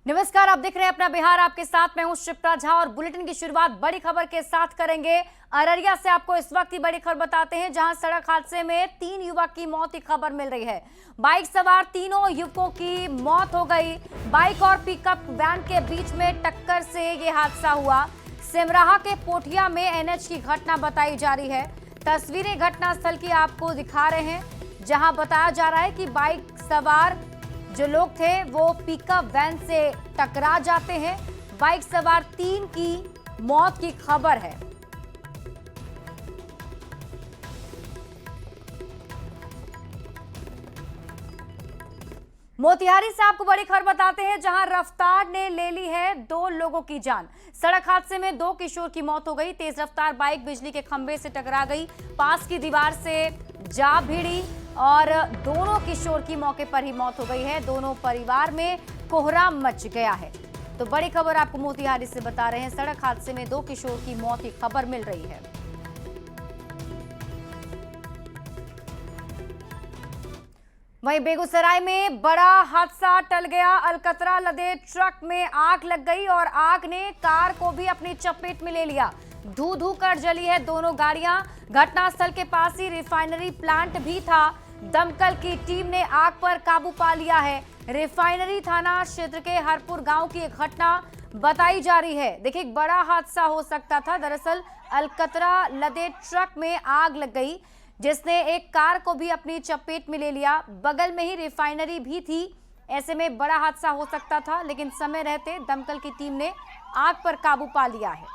नमस्कार, आप देख रहे हैं अपना बिहार। आपके साथ मैं हूं शिप्रा झा और बुलेटिन की शुरुआत बड़ी खबर के साथ करेंगे। अररिया से आपको इस वक्त की बड़ी खबर बताते हैं, जहां सड़क हादसे में 3 युवक की मौत की खबर मिल रही है। बाइक सवार तीनों युवकों की मौत हो गई। बाइक और पिकअप वैन के बीच में टक्कर से ये हादसा हुआ। सिमराहा के पोठिया में एनएच की घटना बताई जा रही है। तस्वीरें घटनास्थल की आपको दिखा रहे हैं, जहां बताया जा रहा है कि बाइक सवार जो लोग थे वो पिकअप वैन से टकरा जाते हैं। बाइक सवार 3 की मौत की खबर है। मोतिहारी से आपको बड़ी खबर बताते हैं, जहां रफ्तार ने ले ली है 2 लोगों की जान। सड़क हादसे में 2 किशोर की मौत हो गई। तेज रफ्तार बाइक बिजली के खंभे से टकरा गई, पास की दीवार से जा भिड़ी और दोनों किशोर की मौके पर ही मौत हो गई है। दोनों परिवार में कोहराम मच गया है। तो बड़ी खबर आपको मोतिहारी से बता रहे हैं, सड़क हादसे में 2 किशोर की मौत की खबर मिल रही है। वहीं बेगूसराय में बड़ा हादसा टल गया। अलकतरा लदे ट्रक में आग लग गई और आग ने कार को भी अपनी चपेट में ले लिया। धू धू कर जली है दोनों गाड़ियां। घटनास्थल के पास ही रिफाइनरी प्लांट भी था। दमकल की टीम ने आग पर काबू पा लिया है। रिफाइनरी थाना क्षेत्र के हरपुर गांव की एक घटना बताई जा रही है। देखिए, एक बड़ा हादसा हो सकता था। दरअसल अलकतरा लदे ट्रक में आग लग गई, जिसने एक कार को भी अपनी चपेट में ले लिया। बगल में ही रिफाइनरी भी थी। ऐसे में बड़ा हादसा हो सकता था, लेकिन समय रहते दमकल की टीम ने आग पर काबू पा लिया है।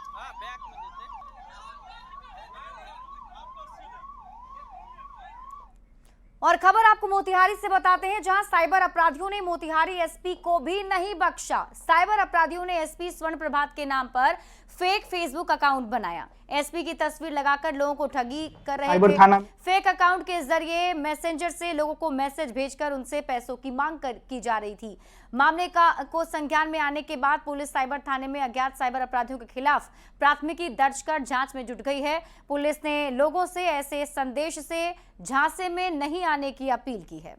और खबर आपको मोतिहारी से बताते हैं, जहां साइबर अपराधियों ने मोतिहारी एसपी को भी नहीं बख्शा। साइबर अपराधियों ने एसपी स्वर्ण प्रभात के नाम पर फेक फेसबुक अकाउंट बनाया। एसपी की तस्वीर लगाकर लोगों को ठगी कर रहे थे। फेक अकाउंट के जरिए मैसेंजर से लोगों को मैसेज भेजकर उनसे पैसों की मांग की जा रही थी। मामले को संज्ञान में आने के बाद पुलिस साइबर थाने में अज्ञात साइबर अपराधियों के खिलाफ प्राथमिकी दर्ज कर जांच में जुट गई है। पुलिस ने लोगों से ऐसे संदेश से झांसे में नहीं आने की अपील की है।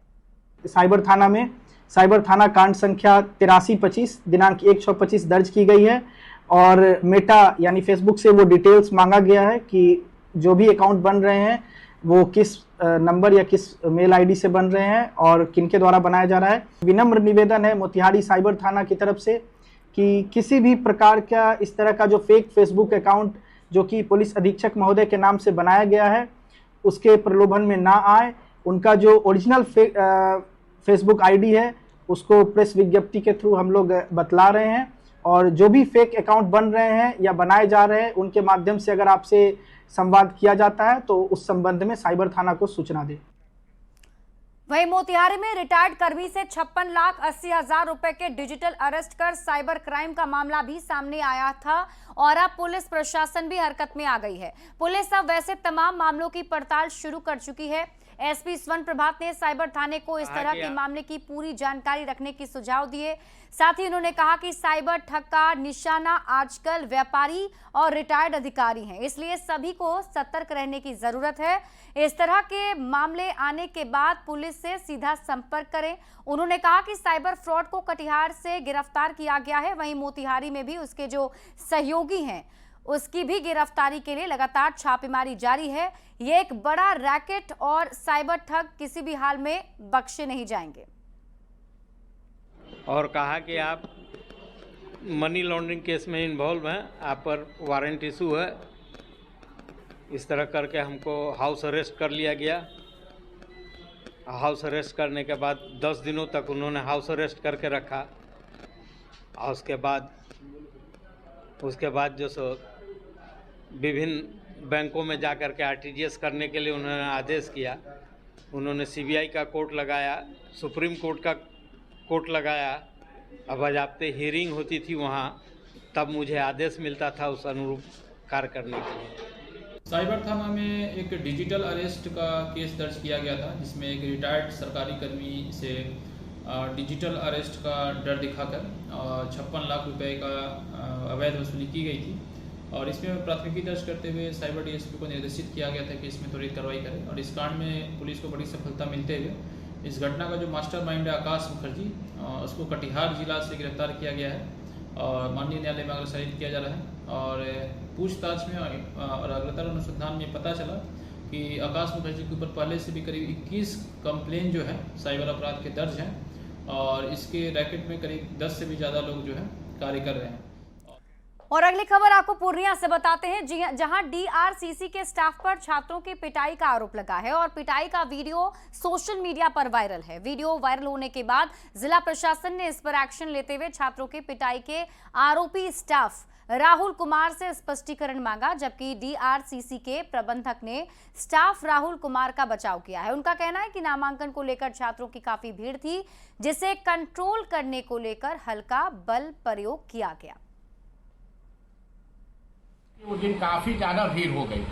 साइबर थाना में साइबर थाना कांड संख्या 8325 दिनांक 1/6/25 दर्ज की गई है और मेटा यानी फेसबुक से वो डिटेल्स मांगा गया है कि जो भी अकाउंट बन रहे हैं वो किस नंबर या किस मेल आईडी से बन रहे हैं और किनके द्वारा बनाया जा रहा है। विनम्र निवेदन है मोतिहारी साइबर थाना की तरफ से कि किसी भी प्रकार का इस तरह का जो फेक फेसबुक अकाउंट जो कि पुलिस अधीक्षक महोदय के नाम से बनाया गया है, उसके प्रलोभन में ना आए। उनका जो ओरिजिनल फेसबुक आईडी है उसको प्रेस विज्ञप्ति के थ्रू हम लोग बतला रहे हैं और जो भी फेक अकाउंट बन रहे हैं या बनाए जा रहे हैं उनके माध्यम से अगर आपसे संवाद किया जाता है तो उस संबंध में साइबर थाना को सूचना दें। वहीं मोतिहारी में रिटायर्ड कर्मी से 56,80,000 रुपए के डिजिटल अरेस्ट कर साइबर क्राइम का मामला भी सामने आया था और अब पुलिस प्रशासन भी हरकत में आ गई है। पुलिस अब वैसे तमाम मामलों की पड़ताल शुरू कर चुकी है। एसपी स्वर्ण प्रभात ने साइबर थाने को इस तरह के मामले की पूरी जानकारी रखने की सुझाव दिए। साथ ही उन्होंने कहा कि साइबर ठग का निशाना आजकल व्यापारी और रिटायर्ड अधिकारी हैं, इसलिए सभी को सतर्क रहने की जरूरत है। इस तरह के मामले आने के बाद पुलिस से सीधा संपर्क करें। उन्होंने कहा कि साइबर फ्रॉड को कटिहार से गिरफ्तार किया गया है, वहीं मोतिहारी में भी उसके जो सहयोगी हैं उसकी भी गिरफ्तारी के लिए लगातार छापेमारी जारी है। ये एक बड़ा रैकेट और साइबर ठग किसी भी हाल में बख्शे नहीं जाएंगे। और कहा कि आप मनी लॉन्ड्रिंग केस में इन्वॉल्व हैं, आप पर वारंट इशू है। इस तरह करके हमको हाउस अरेस्ट कर लिया गया। हाउस अरेस्ट करने के बाद 10 दिनों तक उन्होंने हाउस अरेस्ट करके रखा और उसके बाद जो सो विभिन्न बैंकों में जा कर के आरटीजीएस करने के लिए उन्होंने आदेश किया। उन्होंने सीबीआई का कोर्ट लगाया, सुप्रीम कोर्ट का कोर्ट लगाया। अब बाज़ाब्ते हियरिंग होती थी वहाँ, तब मुझे आदेश मिलता था उस अनुरूप कार्य करने के लिए। साइबर थाना में एक डिजिटल अरेस्ट का केस दर्ज किया गया था, जिसमें एक रिटायर्ड सरकारी कर्मी से डिजिटल अरेस्ट का डर दिखाकर 56 लाख रुपए का अवैध वसूली की गई थी और इसमें प्राथमिकी दर्ज करते हुए साइबर डीएसपी को निर्देशित किया गया था कि इसमें त्वरित कार्रवाई करें और इस कांड में पुलिस को बड़ी सफलता मिलते हुए इस घटना का जो मास्टरमाइंड है आकाश मुखर्जी, उसको कटिहार जिला से गिरफ्तार किया गया है और माननीय न्यायालय में अग्रसारित किया जा रहा है। और पूछताछ में और अग्रतर अनुसंधान में पता चला कि आकाश मुखर्जी के ऊपर पहले से भी करीब 21 कंप्लेन जो है साइबर अपराध के दर्ज हैं और इसके रैकेट में करीब 10 से भी ज़्यादा लोग जो है कार्य कर रहे हैं। और अगली खबर आपको पूर्णिया से बताते हैं, जहां डीआरसीसी के स्टाफ पर छात्रों की पिटाई का आरोप लगा है और पिटाई का वीडियो सोशल मीडिया पर वायरल है। वीडियो वायरल होने के बाद जिला प्रशासन ने इस पर एक्शन लेते हुए छात्रों की पिटाई के आरोपी स्टाफ राहुल कुमार से स्पष्टीकरण मांगा, जबकि डीआरसीसी के प्रबंधक ने स्टाफ राहुल कुमार का बचाव किया है। उनका कहना है कि नामांकन को लेकर छात्रों की काफी भीड़ थी, जिसे कंट्रोल करने को लेकर हल्का बल प्रयोग किया गया। उस दिन काफ़ी ज़्यादा भीड़ हो गई,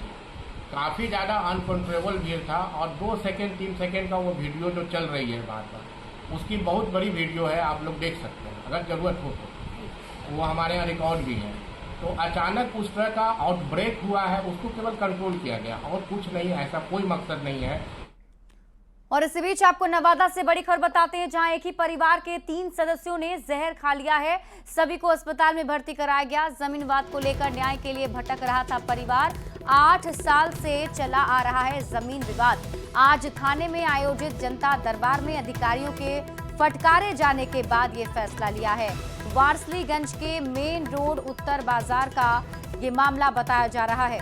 काफ़ी ज़्यादा अनकंट्रोलेबल भीड़ था और 2 सेकंड 3 सेकंड का वो वीडियो जो चल रही है बार बार, उसकी बहुत बड़ी वीडियो है, आप लोग देख सकते हैं अगर ज़रूरत हो तो। वो हमारे यहाँ रिकॉर्ड भी है। तो अचानक उस तरह का आउटब्रेक हुआ है, उसको केवल कंट्रोल किया गया और कुछ नहीं, ऐसा कोई मकसद नहीं है। और इसी बीच आपको नवादा से बड़ी खबर बताते हैं, जहां एक ही परिवार के 3 सदस्यों ने जहर खा लिया है। सभी को अस्पताल में भर्ती कराया गया। जमीन विवाद को लेकर न्याय के लिए भटक रहा था परिवार। 8 साल से चला आ रहा है जमीन विवाद। आज थाने में आयोजित जनता दरबार में अधिकारियों के फटकारे जाने के बाद ये फैसला लिया है। वारसलीगंज के मेन रोड उत्तर बाजार का ये मामला बताया जा रहा है।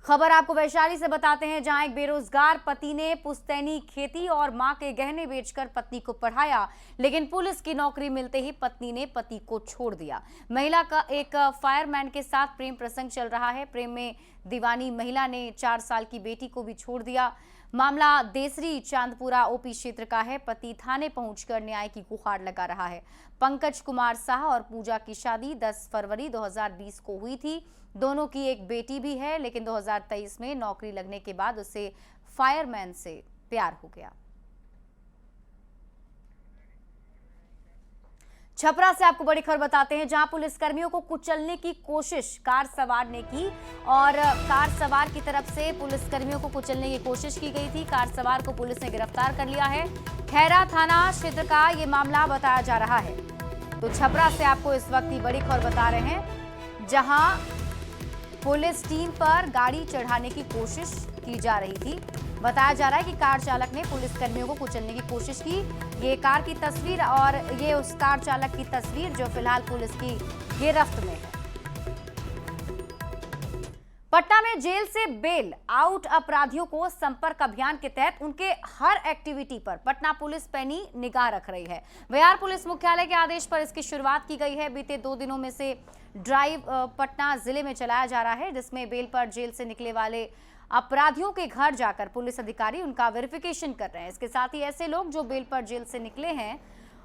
खबर आपको वैशाली से बताते हैं, जहां एक बेरोजगार पति ने पुश्तैनी खेती और मां के गहने बेचकर पत्नी को पढ़ाया, लेकिन पुलिस की नौकरी मिलते ही पत्नी ने पति को छोड़ दिया। महिला का एक फायरमैन के साथ प्रेम प्रसंग चल रहा है। प्रेम में दीवानी महिला ने 4 साल की बेटी को भी छोड़ दिया। मामला देसरी चांदपुरा ओपी क्षेत्र का है। पति थाने पहुंचकर न्याय की गुहार लगा रहा है। पंकज कुमार शाह और पूजा की शादी 10 फरवरी 2020 को हुई थी। दोनों की एक बेटी भी है, लेकिन 2023 में नौकरी लगने के बाद उसे फायरमैन से प्यार हो गया। छपरा से आपको बड़ी खबर बताते हैं, जहां पुलिसकर्मियों को कुचलने की कोशिश कार सवार ने की और कार सवार की तरफ से पुलिसकर्मियों को कुचलने की कोशिश की गई थी। कार सवार को पुलिस ने गिरफ्तार कर लिया है। खैरा थाना क्षेत्र का ये मामला बताया जा रहा है। तो छपरा से आपको इस वक्त की बड़ी खबर बता रहे हैं, जहां पुलिस टीम पर गाड़ी चढ़ाने की कोशिश की जा रही थी। बताया जा रहा है कि कार चालक ने पुलिसकर्मियों को कुचलने की कोशिश की। ये कार की तस्वीर और ये उस कार चालक की तस्वीर जो फिलहाल पुलिस की गिरफ्त में है। पटना में जेल से बेल आउट अपराधियों को संपर्क अभियान के तहत उनके हर एक्टिविटी पर पटना पुलिस पैनी निगाह रख रही है। बिहार पुलिस मुख्यालय के आदेश पर इसकी शुरुआत की गई है। बीते 2 दिनों में से ड्राइव पटना जिले में चलाया जा रहा है, जिसमें बेल पर जेल से निकले वाले अपराधियों के घर जाकर पुलिस अधिकारी उनका वेरिफिकेशन कर रहे हैं। इसके साथ ही ऐसे लोग जो बेल पर जेल से निकले हैं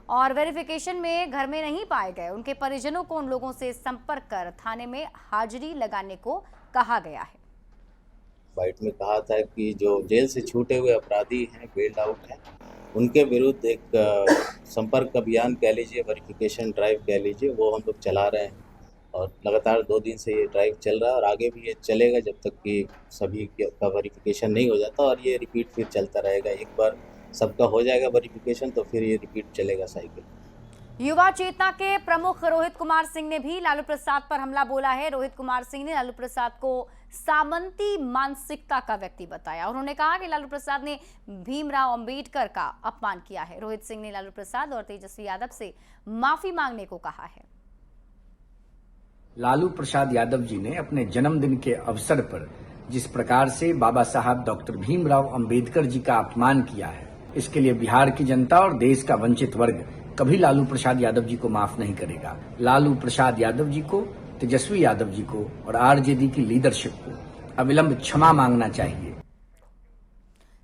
और वेरिफिकेशन में घर में नहीं पाए गए, उनके परिजनों को उन लोगों से संपर्क कर थाने में हाजिरी लगाने को कहा गया है। बाइट में कहा था कि जो जेल से छूटे हुए अपराधी हैं, बेल आउट हैं, उनके विरुद्ध एक संपर्क अभियान कह लीजिए, वेरिफिकेशन ड्राइव कह लीजिए, वो हम लोग चला रहे हैं और लगातार 2 दिन से ये ड्राइव चल रहा है और आगे भी ये चलेगा जब तक कि सभी का वेरिफिकेशन नहीं हो जाता और ये रिपीट फिर चलता रहेगा। एक बार सबका हो जाएगा वेरिफिकेशन तो फिर ये रिपीट चलेगा साइकिल। युवा चेतना के प्रमुख रोहित कुमार सिंह ने भी लालू प्रसाद पर हमला बोला है। रोहित कुमार सिंह ने लालू प्रसाद को सामंती मानसिकता का व्यक्ति बताया। उन्होंने कहा कि लालू प्रसाद ने भीमराव अंबेडकर का अपमान किया है। रोहित सिंह ने लालू प्रसाद और तेजस्वी यादव से माफी मांगने को कहा है। लालू प्रसाद यादव जी ने अपने जन्मदिन के अवसर पर जिस प्रकार से बाबा साहब डॉक्टर भीमराव अंबेडकर जी का अपमान किया है, इसके लिए बिहार की जनता और देश का वंचित वर्ग कभी लालू प्रसाद यादव जी को माफ नहीं करेगा। लालू प्रसाद यादव जी को, तेजस्वी यादव जी को और आरजेडी की लीडरशिप को अविलंब क्षमा मांगना चाहिए।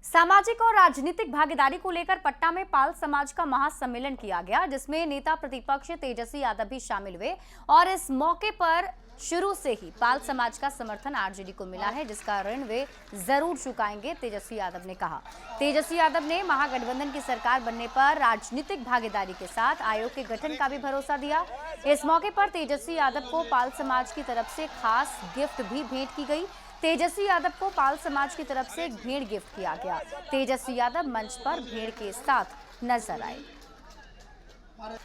सामाजिक और राजनीतिक भागीदारी को लेकर पटना में पाल समाज का महासम्मेलन किया गया, जिसमें नेता प्रतिपक्ष तेजस्वी यादव भी शामिल हुए और इस मौके पर शुरू से ही पाल समाज का समर्थन आरजेडी को मिला है, जिसका ऋण वे जरूर चुकाएंगे, तेजस्वी यादव ने कहा। तेजस्वी यादव ने महागठबंधन की सरकार बनने पर राजनीतिक भागीदारी के साथ आयोग के गठन का भी भरोसा दिया। इस मौके पर तेजस्वी यादव को पाल समाज की तरफ से खास गिफ्ट भी भेंट की गई। तेजस्वी यादव को पाल समाज की तरफ से एक भेड़ गिफ्ट किया गया। तेजस्वी यादव मंच पर भेड़ के साथ नजर आए। पाल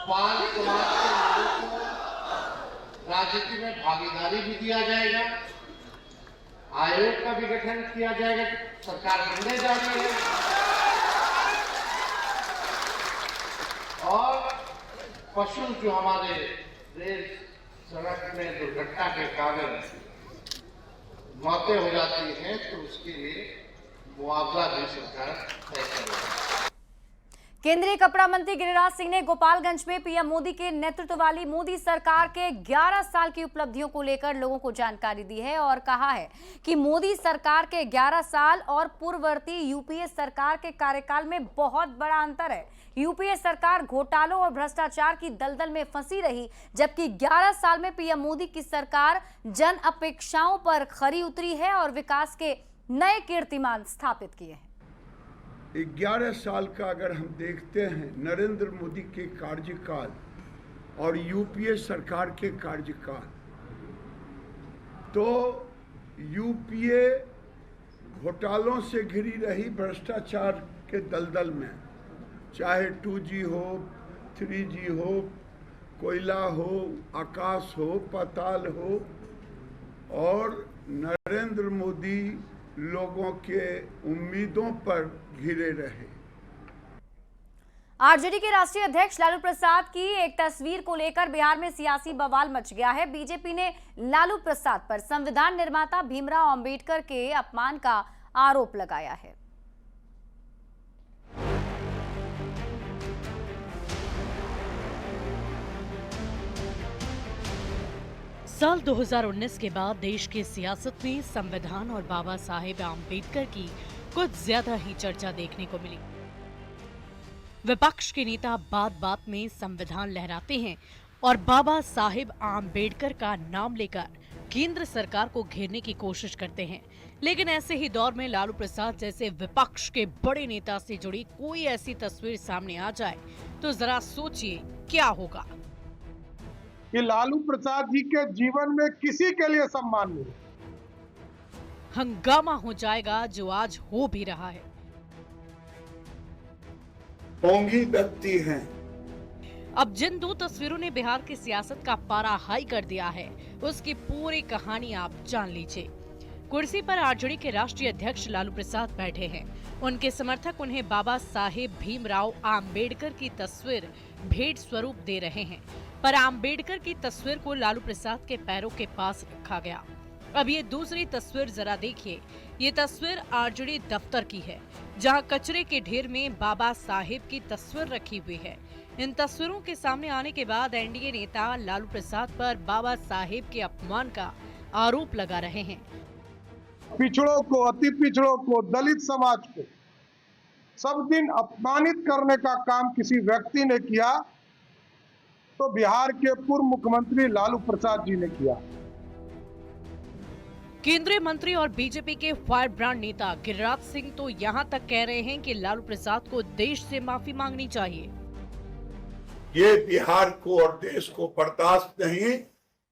समाज के लोगों को राजनीति में भागीदारी भी दिया जाएगा, आयोग का भी गठन किया जाएगा, सरकार बनने जा रही है और पशु जो हमारे रेल सड़क में दुर्घटना के कारण मौतें हो जाती हैं तो उसके लिए मुआवजा भी सरकार तय करेगी। केंद्रीय कपड़ा मंत्री गिरिराज सिंह ने गोपालगंज में पीएम मोदी के नेतृत्व वाली मोदी सरकार के 11 साल की उपलब्धियों को लेकर लोगों को जानकारी दी है और कहा है कि मोदी सरकार के 11 साल और पूर्ववर्ती यूपीए सरकार के कार्यकाल में बहुत बड़ा अंतर है। यूपीए सरकार घोटालों और भ्रष्टाचार की दलदल में फंसी रही, जबकि 11 साल में पीएम मोदी की सरकार जन अपेक्षाओं पर खरी उतरी है और विकास के नए कीर्तिमान स्थापित किए हैं। 11 साल का अगर हम देखते हैं नरेंद्र मोदी के कार्यकाल और यूपीए सरकार के कार्यकाल, तो यूपीए घोटालों से घिरी रही, भ्रष्टाचार के दलदल में, चाहे 2G हो, 3G हो, कोयला हो, आकाश हो, पाताल हो, और नरेंद्र मोदी लोगों के उम्मीदों पर घिरे रहे। आरजेडी के राष्ट्रीय अध्यक्ष लालू प्रसाद की एक तस्वीर को लेकर बिहार में सियासी बवाल मच गया है। बीजेपी ने लालू प्रसाद पर संविधान निर्माता भीमराव अंबेडकर के अपमान का आरोप लगाया है। साल 2019 के बाद देश की सियासत में संविधान और बाबा साहेब आम्बेडकर की कुछ ज्यादा ही चर्चा देखने को मिली। विपक्ष के नेता बात बात में संविधान लहराते हैं और बाबा साहेब आम्बेडकर का नाम लेकर केंद्र सरकार को घेरने की कोशिश करते हैं। लेकिन ऐसे ही दौर में लालू प्रसाद जैसे विपक्ष के बड़े नेता से जुड़ी कोई ऐसी तस्वीर सामने आ जाए तो जरा सोचिए क्या होगा। कि लालू प्रसाद जी के जीवन में किसी के लिए सम्मान नहीं, हंगामा हो जाएगा जो आज हो भी रहा है। ढोंगी व्यक्ति हैं। अब जिन दो तस्वीरों ने बिहार की सियासत का पारा हाई कर दिया है, उसकी पूरी कहानी आप जान लीजिए। कुर्सी पर आरजेडी के राष्ट्रीय अध्यक्ष लालू प्रसाद बैठे हैं। उनके समर्थक उन्हें बाबा साहेब भीमराव आम्बेडकर की तस्वीर भेंट स्वरूप दे रहे हैं, पर आम्बेडकर की तस्वीर को लालू प्रसाद के पैरों के पास रखा गया। अब ये दूसरी तस्वीर जरा देखिए। ये तस्वीर आरजेडी दफ्तर की है, जहां कचरे के ढेर में बाबा साहेब की तस्वीर रखी हुई है। इन तस्वीरों के सामने आने के बाद एनडीए नेता लालू प्रसाद पर बाबा साहेब के अपमान का आरोप लगा रहे हैं। पिछड़ों को, अति पिछड़ों को, दलित समाज को सब दिन अपमानित करने का काम किसी व्यक्ति ने किया तो बिहार के पूर्व मुख्यमंत्री लालू प्रसाद जी ने किया। केंद्रीय मंत्री और बीजेपी के फायर ब्रांड नेता गिरिराज सिंह तो यहां तक कह रहे हैं कि लालू प्रसाद को देश से माफी मांगनी चाहिए। ये बिहार को और देश को बर्दाश्त नहीं।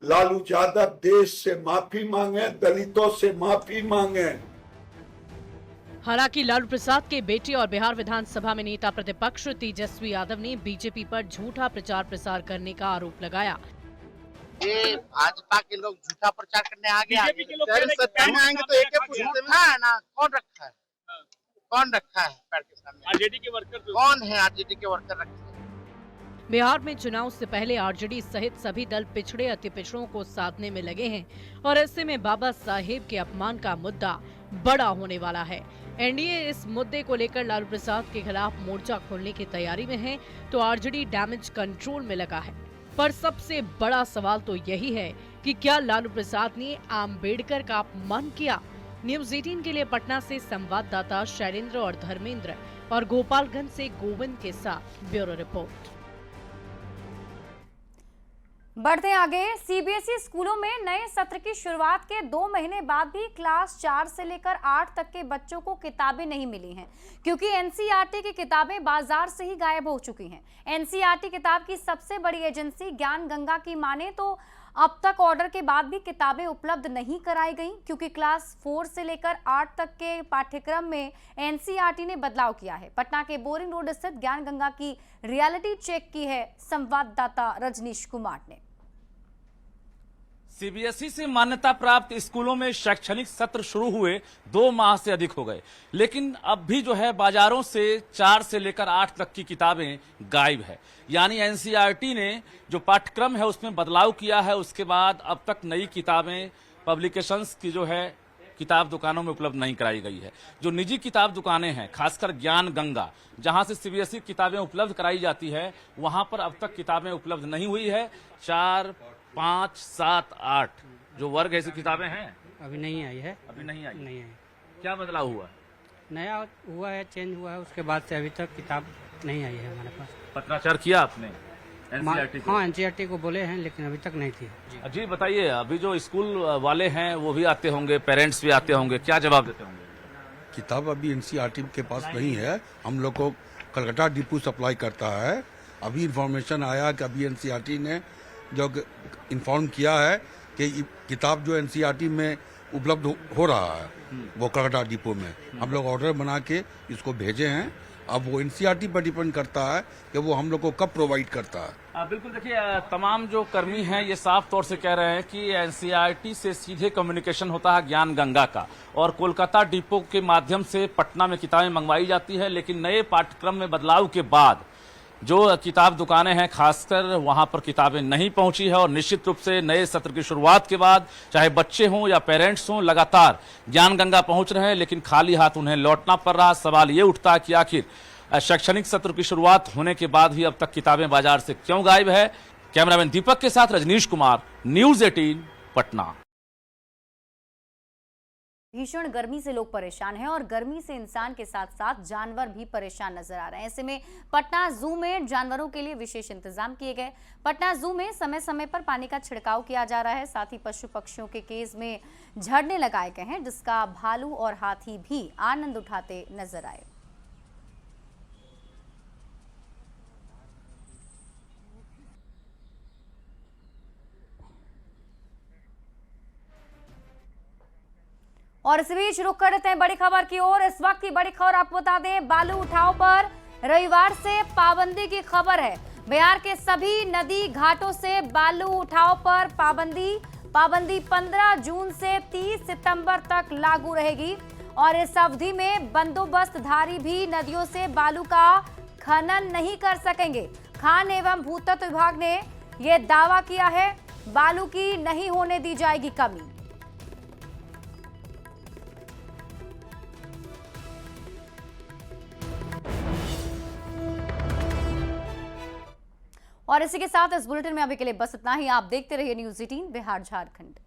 लालू यादव देश से माफी मांगे, दलितों से माफी मांगे। हालांकि लालू प्रसाद के बेटे और बिहार विधानसभा में नेता प्रतिपक्ष तेजस्वी यादव ने बीजेपी पर झूठा प्रचार प्रसार करने का आरोप लगाया। ये भाजपा के लोग झूठा प्रचार करने आ गए, सत्ता में आएंगे तो एक झूठा है ना। कौन रखा है, कौन रखा है पैर के सामने? आरजेडी के वर्कर कौन है? आरजेडी के वर्कर रखे। बिहार में चुनाव से पहले आरजेडी सहित सभी दल पिछड़े अति पिछड़ों को साधने में लगे हैं और ऐसे में बाबा साहेब के अपमान का मुद्दा बड़ा होने वाला है। एनडीए इस मुद्दे को लेकर लालू प्रसाद के खिलाफ मोर्चा खोलने की तैयारी में है तो आरजेडी डैमेज कंट्रोल में लगा है। पर सबसे बड़ा सवाल तो यही है कि क्या लालू प्रसाद ने आम्बेडकर का अपमान किया? न्यूज़ 18 के लिए पटना से संवाददाता शैलेंद्र और धर्मेंद्र और गोपालगंज से गोविंद के साथ ब्यूरो रिपोर्ट। बढ़ते हैं आगे। सीबीएसई स्कूलों में नए सत्र की शुरुआत के 2 महीने बाद भी क्लास 4 से लेकर 8 तक के बच्चों को किताबें नहीं मिली हैं, क्योंकि एनसीईआरटी की किताबें बाजार से ही गायब हो चुकी हैं। एनसीईआरटी किताब की सबसे बड़ी एजेंसी ज्ञान गंगा की माने तो अब तक ऑर्डर के बाद भी किताबें उपलब्ध नहीं कराई गई, क्योंकि क्लास 4 से लेकर 8 तक के पाठ्यक्रम में एनसीईआरटी ने बदलाव किया है। पटना के बोरिंग रोड स्थित ज्ञान गंगा की रियलिटी चेक की है संवाददाता रजनीश कुमार ने। सीबीएसई से मान्यता प्राप्त स्कूलों में शैक्षणिक सत्र शुरू हुए 2 माह से अधिक हो गए, लेकिन अब भी जो है बाजारों से 4 से लेकर 8 तक की किताबें गायब है। यानी एनसीईआरटी ने जो पाठ्यक्रम है उसमें बदलाव किया है, उसके बाद अब तक नई किताबें पब्लिकेशंस की जो है किताब दुकानों में उपलब्ध नहीं कराई गई है। जो निजी किताब दुकानें हैं, खासकर ज्ञान गंगा, जहां से सीबीएसई किताबें उपलब्ध कराई जाती है, वहां पर अब तक किताबें उपलब्ध नहीं हुई है। 4, 5, 7, 8 जो वर्ग ऐसी किताबें हैं अभी नहीं आई है। अभी नहीं आई। नहीं आई। क्या बदलाव हुआ? नया हुआ है, चेंज हुआ है, उसके बाद से अभी तक किताब नहीं आई है हमारे पास। पत्राचार किया आपने एनसीईआरटी को? हाँ, एनसीईआरटी को बोले हैं, लेकिन अभी तक नहीं थी। जी बताइए, अभी जो स्कूल वाले हैं वो भी आते होंगे, पेरेंट्स भी आते होंगे, क्या जवाब देते होंगे? किताब अभी एनसीईआरटी के पास नहीं है, हम लोग को कलकत्ता डिपो सप्लाई करता है। अभी इन्फॉर्मेशन आया कि अभी एनसीईआरटी ने जो इन्फॉर्म किया है कि किताब जो एनसीईआरटी में उपलब्ध हो रहा है वो कलकत्ता डिपो में, हम लोग ऑर्डर बना के इसको भेजे हैं। अब वो एनसीईआरटी पर डिपेंड करता है कि वो हम लोग को कब प्रोवाइड करता है। बिल्कुल, देखिए तमाम जो कर्मी हैं ये साफ तौर से कह रहे हैं कि एनसीईआरटी से सीधे कम्युनिकेशन होता है ज्ञान गंगा का, और कोलकाता डिपो के माध्यम से पटना में किताबें मंगवाई जाती है। लेकिन नए पाठ्यक्रम में बदलाव के बाद जो किताब दुकानें हैं खासकर वहां पर किताबें नहीं पहुंची है, और निश्चित रूप से नए सत्र की शुरुआत के बाद चाहे बच्चे हों या पेरेंट्स हों, लगातार ज्ञान गंगा पहुंच रहे हैं, लेकिन खाली हाथ उन्हें लौटना पड़ रहा। सवाल ये उठता है कि आखिर शैक्षणिक सत्र की शुरुआत होने के बाद भी अब तक किताबें बाजार से क्यों गायब है। कैमरामैन दीपक के साथ रजनीश कुमार, न्यूज 18 पटना। भीषण गर्मी से लोग परेशान हैं और गर्मी से इंसान के साथ साथ जानवर भी परेशान नजर आ रहे हैं। ऐसे में पटना जू में जानवरों के लिए विशेष इंतजाम किए गए। पटना जू में समय समय पर पानी का छिड़काव किया जा रहा है, साथ ही पशु पक्षियों के केज में झरने लगाए गए हैं, जिसका भालू और हाथी भी आनंद उठाते नजर आए। और इस बीच रुक करते हैं बड़ी खबर की ओर। इस वक्त की बड़ी खबर आपको बता दें, बालू उठाव पर रविवार से पाबंदी की खबर है। बिहार के सभी नदी घाटों से बालू उठाव पर पाबंदी 15 जून से 30 सितंबर तक लागू रहेगी, और इस अवधि में बंदोबस्तधारी भी नदियों से बालू का खनन नहीं कर सकेंगे। खान एवं भूतत्व विभाग ने यह दावा किया है, बालू की नहीं होने दी जाएगी कमी। और इसी के साथ इस बुलेटिन में अभी के लिए बस इतना ही। आप देखते रहिए न्यूज़ 18 बिहार झारखंड।